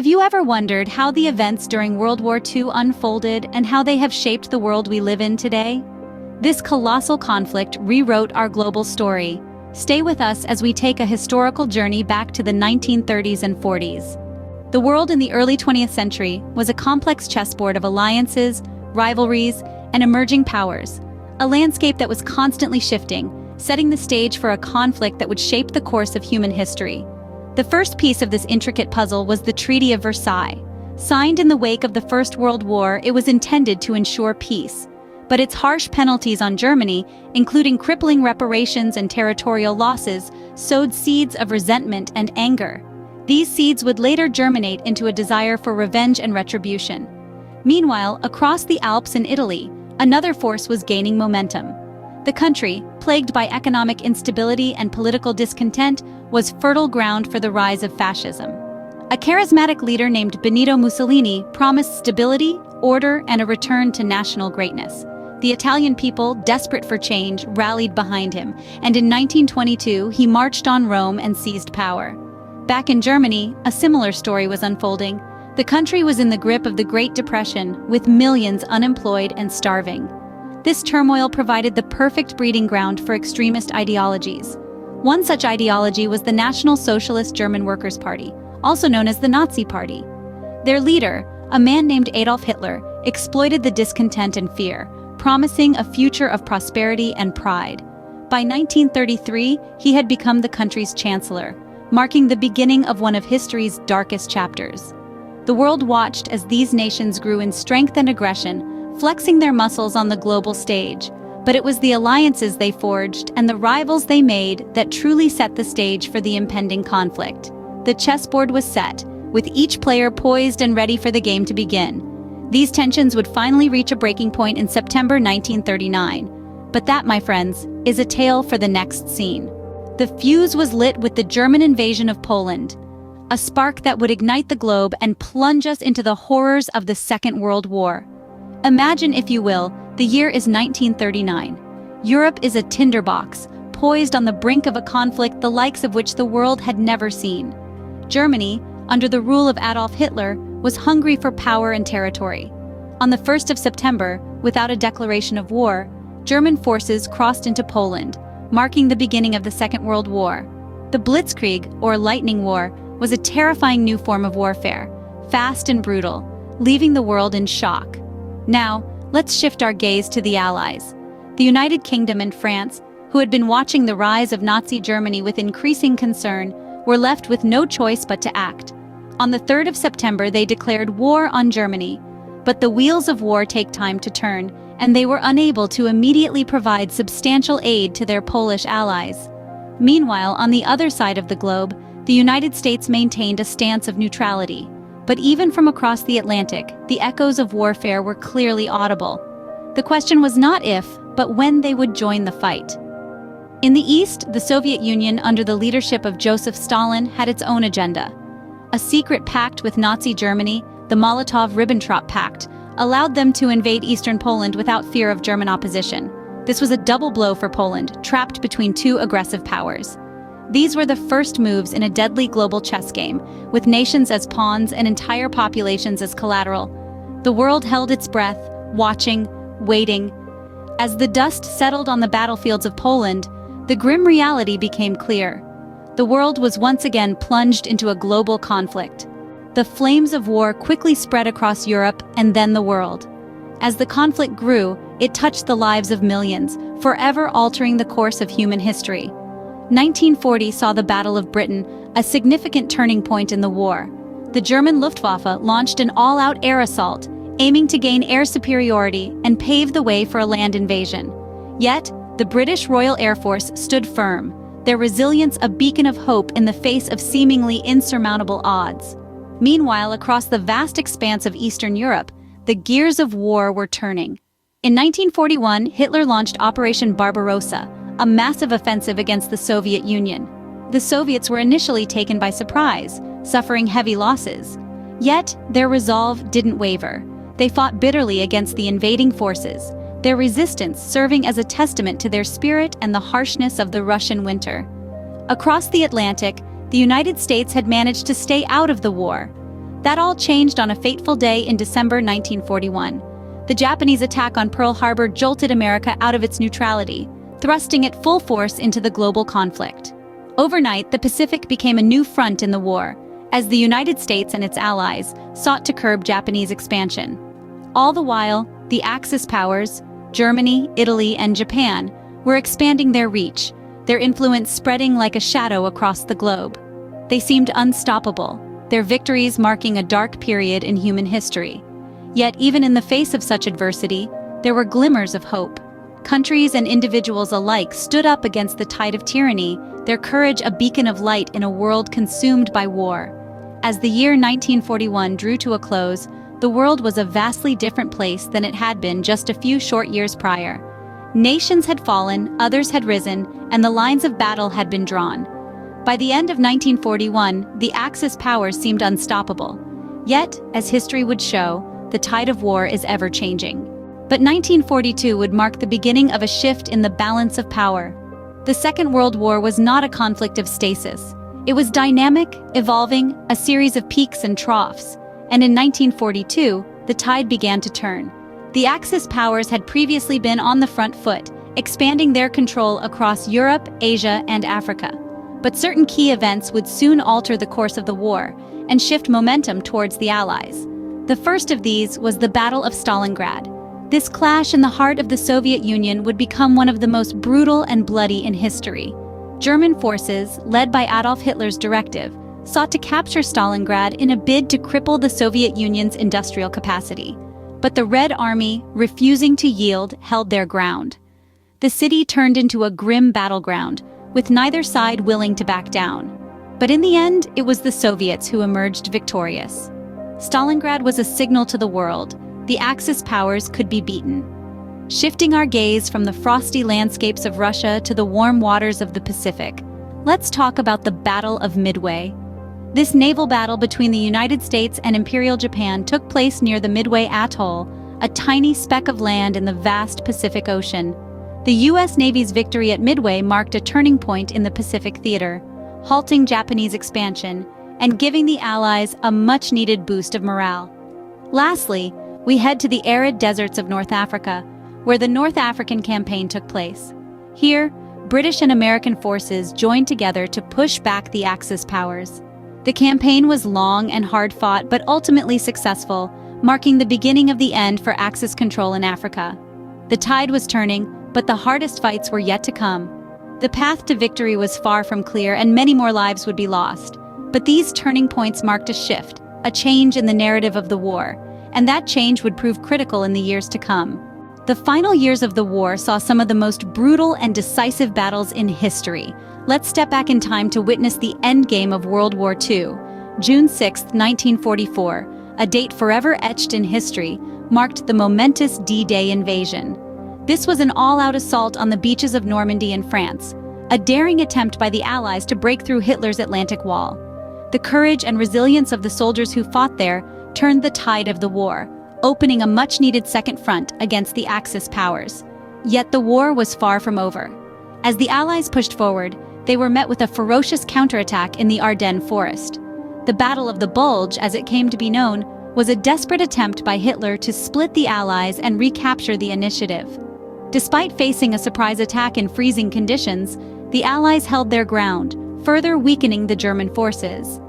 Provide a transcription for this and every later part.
Have you ever wondered how the events during World War II unfolded and how they have shaped the world we live in today? This colossal conflict rewrote our global story. Stay with us as we take a historical journey back to the 1930s and 40s. The world in the early 20th century was a complex chessboard of alliances, rivalries, and emerging powers, a landscape that was constantly shifting, setting the stage for a conflict that would shape the course of human history. The first piece of this intricate puzzle was the Treaty of Versailles. Signed in the wake of the First World War, it was intended to ensure peace. But its harsh penalties on Germany, including crippling reparations and territorial losses, sowed seeds of resentment and anger. These seeds would later germinate into a desire for revenge and retribution. Meanwhile, across the Alps in Italy, another force was gaining momentum. The country, plagued by economic instability and political discontent, was fertile ground for the rise of fascism. A charismatic leader named Benito Mussolini promised stability, order, and a return to national greatness. The Italian people, desperate for change, rallied behind him, and in 1922 he marched on Rome and seized power. Back in Germany, a similar story was unfolding. The country was in the grip of the Great Depression, with millions unemployed and starving. This turmoil provided the perfect breeding ground for extremist ideologies. One such ideology was the National Socialist German Workers' Party, also known as the Nazi Party. Their leader, a man named Adolf Hitler, exploited the discontent and fear, promising a future of prosperity and pride. By 1933, he had become the country's chancellor, marking the beginning of one of history's darkest chapters. The world watched as these nations grew in strength and aggression, flexing their muscles on the global stage. But it was the alliances they forged and the rivals they made that truly set the stage for the impending conflict. The chessboard was set, with each player poised and ready for the game to begin. These tensions would finally reach a breaking point in September 1939. But that, my friends, is a tale for the next scene. The fuse was lit with the German invasion of Poland, a spark that would ignite the globe and plunge us into the horrors of the Second World War. Imagine, if you will, the year is 1939. Europe is a tinderbox, poised on the brink of a conflict the likes of which the world had never seen. Germany, under the rule of Adolf Hitler, was hungry for power and territory. On the 1st of September, without a declaration of war, German forces crossed into Poland, marking the beginning of the Second World War. The Blitzkrieg, or Lightning War, was a terrifying new form of warfare, fast and brutal, leaving the world in shock. Now, let's shift our gaze to the Allies. The United Kingdom and France, who had been watching the rise of Nazi Germany with increasing concern, were left with no choice but to act. On the 3rd of September, they declared war on Germany. But the wheels of war take time to turn, and they were unable to immediately provide substantial aid to their Polish allies. Meanwhile, on the other side of the globe, the United States maintained a stance of neutrality. But even from across the Atlantic, the echoes of warfare were clearly audible. The question was not if, but when they would join the fight. In the East, the Soviet Union, under the leadership of Joseph Stalin, had its own agenda. A secret pact with Nazi Germany, the Molotov-Ribbentrop Pact, allowed them to invade eastern Poland without fear of German opposition. This was a double blow for Poland, trapped between two aggressive powers. These were the first moves in a deadly global chess game, with nations as pawns and entire populations as collateral. The world held its breath, watching, waiting. As the dust settled on the battlefields of Poland, the grim reality became clear. The world was once again plunged into a global conflict. The flames of war quickly spread across Europe and then the world. As the conflict grew, it touched the lives of millions, forever altering the course of human history. 1940 saw the Battle of Britain, a significant turning point in the war. The German Luftwaffe launched an all-out air assault, aiming to gain air superiority and pave the way for a land invasion. Yet, the British Royal Air Force stood firm, their resilience a beacon of hope in the face of seemingly insurmountable odds. Meanwhile, across the vast expanse of Eastern Europe, the gears of war were turning. In 1941, Hitler launched Operation Barbarossa, a massive offensive against the Soviet Union. The Soviets were initially taken by surprise, suffering heavy losses. Yet, their resolve didn't waver. They fought bitterly against the invading forces, their resistance serving as a testament to their spirit and the harshness of the Russian winter. Across the Atlantic, the United States had managed to stay out of the war. That all changed on a fateful day in December 1941. The Japanese attack on Pearl Harbor jolted America out of its neutrality, thrusting it full force into the global conflict. Overnight, the Pacific became a new front in the war, as the United States and its allies sought to curb Japanese expansion. All the while, the Axis powers, Germany, Italy, and Japan, were expanding their reach, their influence spreading like a shadow across the globe. They seemed unstoppable, their victories marking a dark period in human history. Yet, even in the face of such adversity, there were glimmers of hope. Countries and individuals alike stood up against the tide of tyranny, their courage a beacon of light in a world consumed by war. As the year 1941 drew to a close, the world was a vastly different place than it had been just a few short years prior. Nations had fallen, others had risen, and the lines of battle had been drawn. By the end of 1941, the Axis powers seemed unstoppable. Yet, as history would show, the tide of war is ever-changing. But 1942 would mark the beginning of a shift in the balance of power. The Second World War was not a conflict of stasis. It was dynamic, evolving, a series of peaks and troughs. And in 1942, the tide began to turn. The Axis powers had previously been on the front foot, expanding their control across Europe, Asia, and Africa. But certain key events would soon alter the course of the war and shift momentum towards the Allies. The first of these was the Battle of Stalingrad. This clash in the heart of the Soviet Union would become one of the most brutal and bloody in history. German forces, led by Adolf Hitler's directive, sought to capture Stalingrad in a bid to cripple the Soviet Union's industrial capacity. But the Red Army, refusing to yield, held their ground. The city turned into a grim battleground, with neither side willing to back down. But in the end, it was the Soviets who emerged victorious. Stalingrad was a signal to the world. The Axis powers could be beaten. Shifting our gaze from the frosty landscapes of Russia to the warm waters of the Pacific, let's talk about the Battle of Midway. This naval battle between the United States and Imperial Japan took place near the Midway Atoll, a tiny speck of land in the vast Pacific Ocean. The U.S. Navy's victory at Midway marked a turning point in the Pacific theater, halting Japanese expansion and giving the Allies a much-needed boost of morale. Lastly, we head to the arid deserts of North Africa, where the North African Campaign took place. Here, British and American forces joined together to push back the Axis powers. The campaign was long and hard-fought, but ultimately successful, marking the beginning of the end for Axis control in Africa. The tide was turning, but the hardest fights were yet to come. The path to victory was far from clear, and many more lives would be lost. But these turning points marked a shift, a change in the narrative of the war, and that change would prove critical in the years to come. The final years of the war saw some of the most brutal and decisive battles in history. Let's step back in time to witness the endgame of World War II. June 6, 1944, a date forever etched in history, marked the momentous D-Day invasion. This was an all-out assault on the beaches of Normandy in France, a daring attempt by the Allies to break through Hitler's Atlantic Wall. The courage and resilience of the soldiers who fought there turned the tide of the war, opening a much-needed second front against the Axis powers. Yet the war was far from over. As the Allies pushed forward, they were met with a ferocious counterattack in the Ardennes forest. The Battle of the Bulge, as it came to be known, was a desperate attempt by Hitler to split the Allies and recapture the initiative. Despite facing a surprise attack in freezing conditions, the Allies held their ground, further weakening the German forces.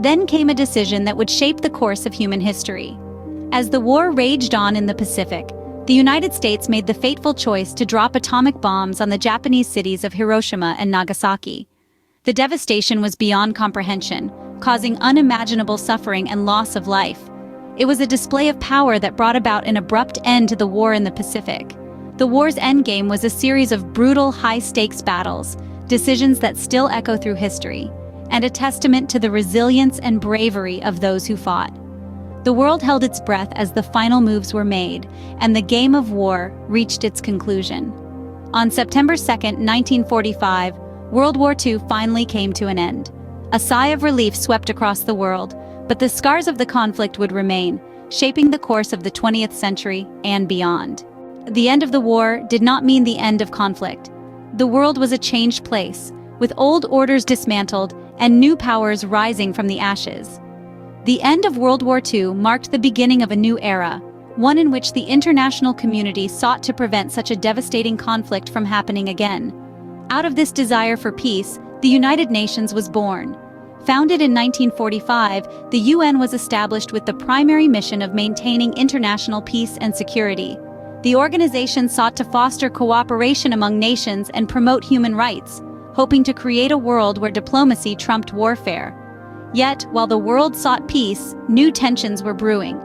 Then came a decision that would shape the course of human history. As the war raged on in the Pacific, the United States made the fateful choice to drop atomic bombs on the Japanese cities of Hiroshima and Nagasaki. The devastation was beyond comprehension, causing unimaginable suffering and loss of life. It was a display of power that brought about an abrupt end to the war in the Pacific. The war's endgame was a series of brutal, high-stakes battles, decisions that still echo through history, and a testament to the resilience and bravery of those who fought. The world held its breath as the final moves were made, and the game of war reached its conclusion. On September 2, 1945, World War II finally came to an end. A sigh of relief swept across the world, but the scars of the conflict would remain, shaping the course of the 20th century and beyond. The end of the war did not mean the end of conflict. The world was a changed place, with old orders dismantled and new powers rising from the ashes. The end of World War II marked the beginning of a new era, one in which the international community sought to prevent such a devastating conflict from happening again. Out of this desire for peace, the United Nations was born. Founded in 1945, the UN was established with the primary mission of maintaining international peace and security. The organization sought to foster cooperation among nations and promote human rights, hoping to create a world where diplomacy trumped warfare. Yet, while the world sought peace, new tensions were brewing.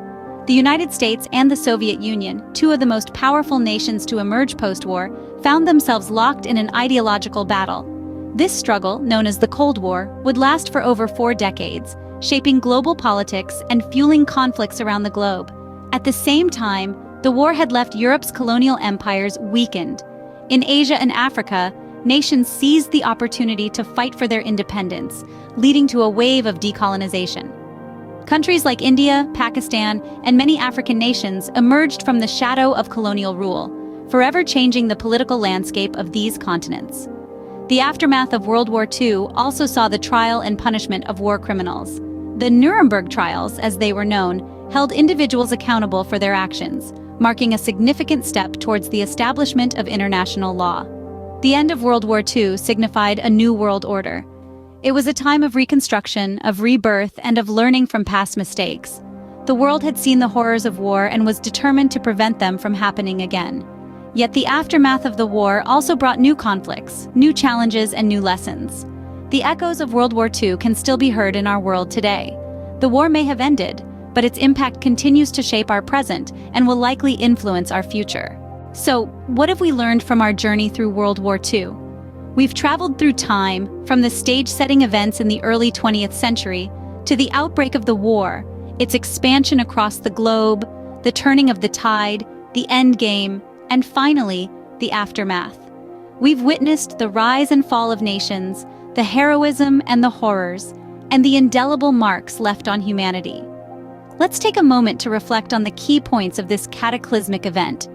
The United States and the Soviet Union, two of the most powerful nations to emerge post-war, found themselves locked in an ideological battle. This struggle, known as the Cold War, would last for over 4 decades, shaping global politics and fueling conflicts around the globe. At the same time, the war had left Europe's colonial empires weakened. In Asia and Africa, nations seized the opportunity to fight for their independence, leading to a wave of decolonization. Countries like India, Pakistan, and many African nations emerged from the shadow of colonial rule, forever changing the political landscape of these continents. The aftermath of World War II also saw the trial and punishment of war criminals. The Nuremberg trials, as they were known, held individuals accountable for their actions, marking a significant step towards the establishment of international law. The end of World War II signified a new world order. It was a time of reconstruction, of rebirth, and of learning from past mistakes. The world had seen the horrors of war and was determined to prevent them from happening again. Yet the aftermath of the war also brought new conflicts, new challenges, and new lessons. The echoes of World War II can still be heard in our world today. The war may have ended, but its impact continues to shape our present and will likely influence our future. So, what have we learned from our journey through World War II? We've traveled through time, from the stage-setting events in the early 20th century to the outbreak of the war, its expansion across the globe, the turning of the tide, the end game, and finally, the aftermath. We've witnessed the rise and fall of nations, the heroism and the horrors, and the indelible marks left on humanity. Let's take a moment to reflect on the key points of this cataclysmic event.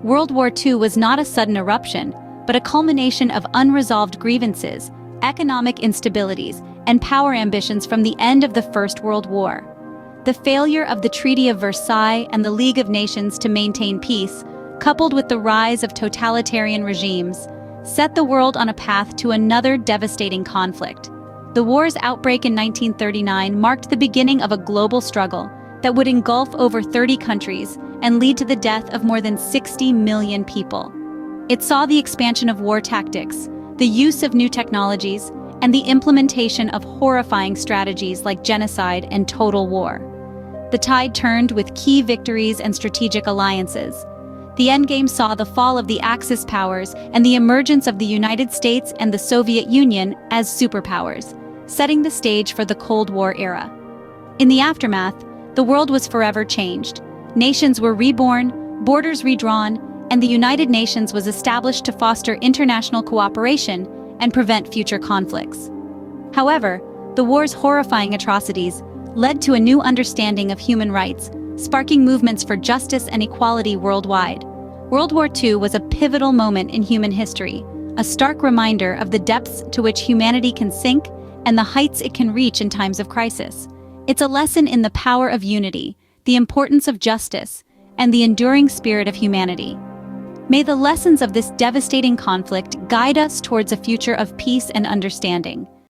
World War II was not a sudden eruption, but a culmination of unresolved grievances, economic instabilities, and power ambitions from the end of the First World War. The failure of the Treaty of Versailles and the League of Nations to maintain peace, coupled with the rise of totalitarian regimes, set the world on a path to another devastating conflict. The war's outbreak in 1939 marked the beginning of a global struggle that would engulf over 30 countries and lead to the death of more than 60 million people. It saw the expansion of war tactics, the use of new technologies, and the implementation of horrifying strategies like genocide and total war. The tide turned with key victories and strategic alliances. The endgame saw the fall of the Axis powers and the emergence of the United States and the Soviet Union as superpowers, setting the stage for the Cold War era. In the aftermath, the world was forever changed. Nations were reborn, borders redrawn, and the United Nations was established to foster international cooperation and prevent future conflicts. However, the war's horrifying atrocities led to a new understanding of human rights, sparking movements for justice and equality worldwide. World War II was a pivotal moment in human history, a stark reminder of the depths to which humanity can sink and the heights it can reach in times of crisis. It's a lesson in the power of unity, the importance of justice, and the enduring spirit of humanity. May the lessons of this devastating conflict guide us towards a future of peace and understanding.